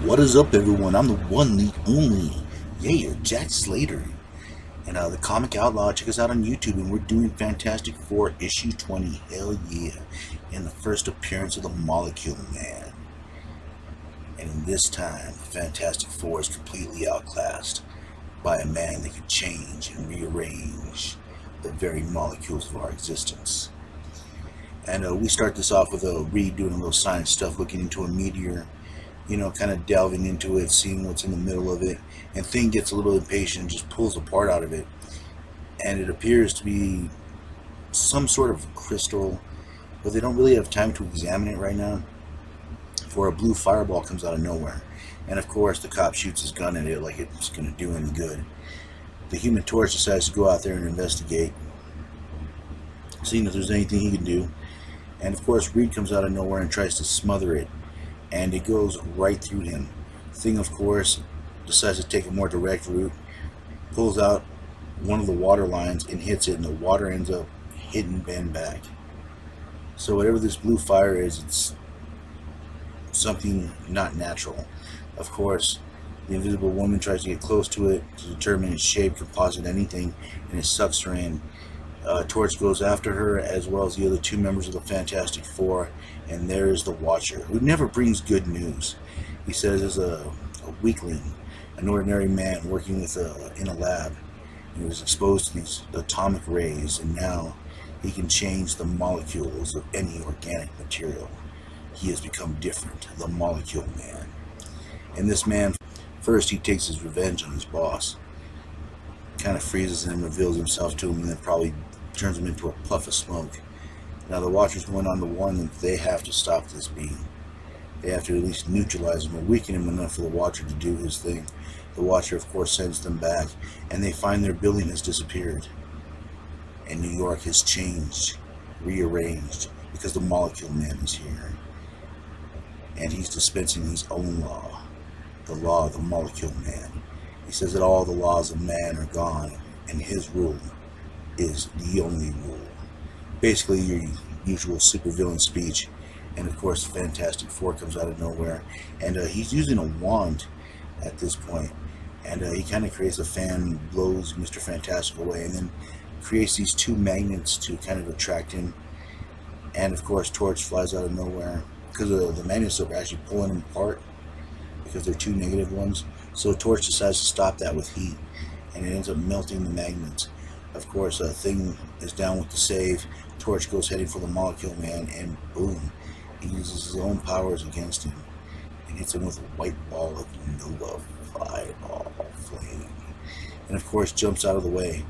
What is up, everyone? I'm the one, the only, Jack Slater. And the Comic Outlaw. Check us out on YouTube, and we're doing Fantastic Four issue 20. Hell yeah. And the first appearance of the Molecule Man. And in this time, the Fantastic Four is completely outclassed by a man that can change and rearrange the very molecules of our existence. And we start this off with Reed doing a little science stuff, looking into a meteor, kind of delving into it, seeing what's in the middle of it. And Thing gets a little impatient and just pulls a part out of it. And it appears to be some sort of crystal, but they don't really have time to examine it right now, for a blue fireball comes out of nowhere. And of course, the cop shoots his gun at it like it's going to do any good. The Human Torch decides to go out there and investigate, seeing if there's anything he can do. And of course, Reed comes out of nowhere and tries to smother it, and it goes right through him. Thing, of course, decides to take a more direct route, pulls out one of the water lines and hits it, and the water ends up hitting Ben back. So whatever this blue fire is, it's something not natural. Of course, the Invisible Woman tries to get close to it to determine its shape, composite, anything, and it sucks her in. Torch goes after her, as well as the other two members of the Fantastic Four, and there is the Watcher, who never brings good news. He says as a weakling, an ordinary man working with in a lab. He was exposed to these atomic rays, and now he can change the molecules of any organic material. He has become different, the Molecule Man. And this man, first he takes his revenge on his boss, kind of freezes him, reveals himself to him, and then probably turns him into a puff of smoke. Now the Watchers went on to warn them that they have to stop this being. They have to at least neutralize him or weaken him enough for the Watcher to do his thing. The Watcher, of course, sends them back, and they find their building has disappeared. And New York has changed, rearranged, because the Molecule Man is here. And he's dispensing his own law, the law of the Molecule Man. He says that all the laws of man are gone, and his rule is the only rule. Basically, your usual supervillain speech. And of course, the Fantastic Four comes out of nowhere, and he's using a wand at this point. And he kind of creates a fan, blows Mr. Fantastic away, and then creates these two magnets to kind of attract him. And of course, Torch flies out of nowhere, because the magnets are actually pulling him apart, because they're two negative ones. So Torch decides to stop that with heat, and it ends up melting the magnets. Of course, Thing is down with the save. Torch goes heading for the Molecule Man, and boom, he uses his own powers against him and hits him with a white ball of Nova Fireball flame. And of course, jumps out of the way.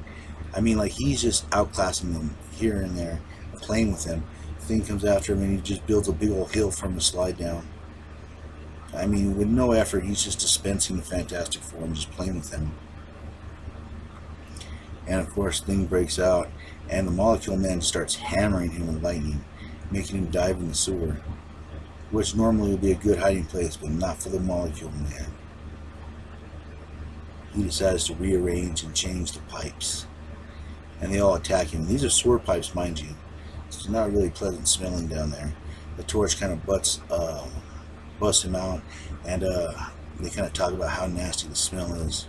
I mean, like, he's just outclassing them here and there, playing with them. Thing comes after him, and he just builds a big old hill for him to slide down. I mean, with no effort, he's just dispensing the Fantastic Four and just playing with them. And of course, Thing breaks out, and the Molecule Man starts hammering him with lightning, making him dive in the sewer, which normally would be a good hiding place, but not for the Molecule Man. He decides to rearrange and change the pipes, and they all attack him. These are sewer pipes, mind you. It's not really pleasant smelling down there. The Torch kind of busts him out, and they kind of talk about how nasty the smell is.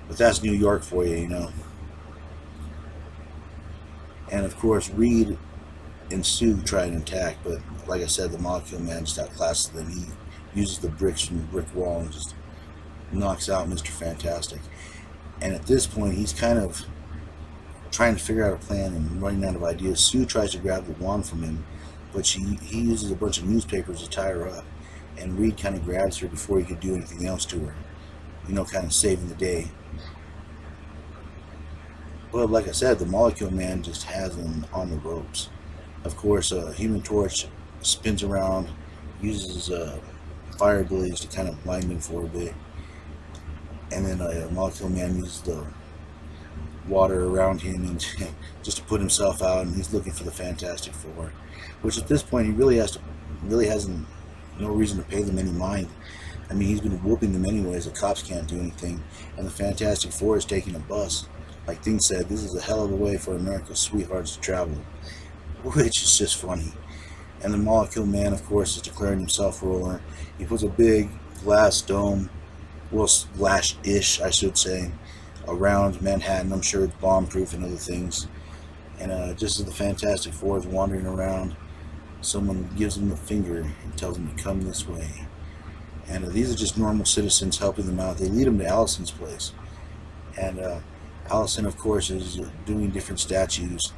But that's New York for you, And of course, Reed and Sue try and attack, but like I said, the Molecule Man just outclasses them. He uses the bricks from the brick wall and just knocks out Mr. Fantastic. And at this point, he's kind of trying to figure out a plan and running out of ideas. Sue tries to grab the wand from him, but he uses a bunch of newspapers to tie her up, and Reed kind of grabs her before he could do anything else to her, kind of saving the day. But like I said, the Molecule Man just has him on the ropes. Of course, Human Torch spins around, uses fire abilities to kind of blind him for a bit, and then Molecule Man uses the water around him and just to put himself out, and he's looking for the Fantastic Four, which at this point he really hasn't no reason to pay them any mind. I mean, he's been whooping them anyways. The cops can't do anything, and the Fantastic Four is taking a bus. Like Thing said, this is a hell of a way for America's sweethearts to travel, which is just funny. And the Molecule Man, of course, is declaring himself ruler. He puts a big glass dome, well, glass-ish, I should say, around Manhattan. I'm sure it's bomb-proof and other things. And just as the Fantastic Four is wandering around, someone gives them the finger and tells them to come this way. And these are just normal citizens helping them out. They lead them to Allison's place. And Allison, of course, is doing different statues.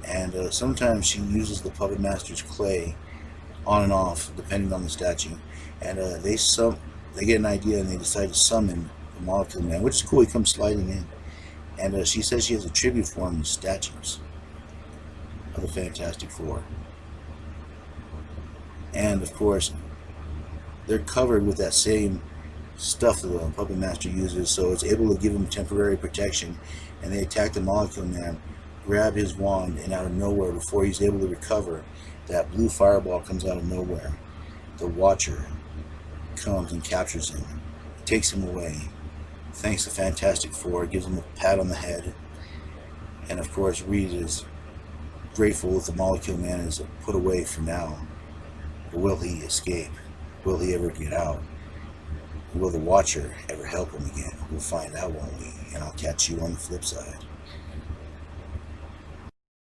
And sometimes she uses the Puppet Master's clay on and off, depending on the statue. And they get an idea and they decide to summon the Molecule Man, which is cool. He comes sliding in. And she says she has a tribute for him in statues of the Fantastic Four. And of course, they're covered with that same stuff that the Puppet Master uses, so it's able to give them temporary protection. And they attack the Molecule Man, grab his wand, and out of nowhere, before he's able to recover, that blue fireball comes out of nowhere. The Watcher comes and captures him, takes him away. Thanks to Fantastic Four, gives him a pat on the head. And of course, Reed is grateful that the Molecule Man is put away for now. But will he escape? Will he ever get out? Will the Watcher ever help him again? We'll find out, won't we? And I'll catch you on the flip side.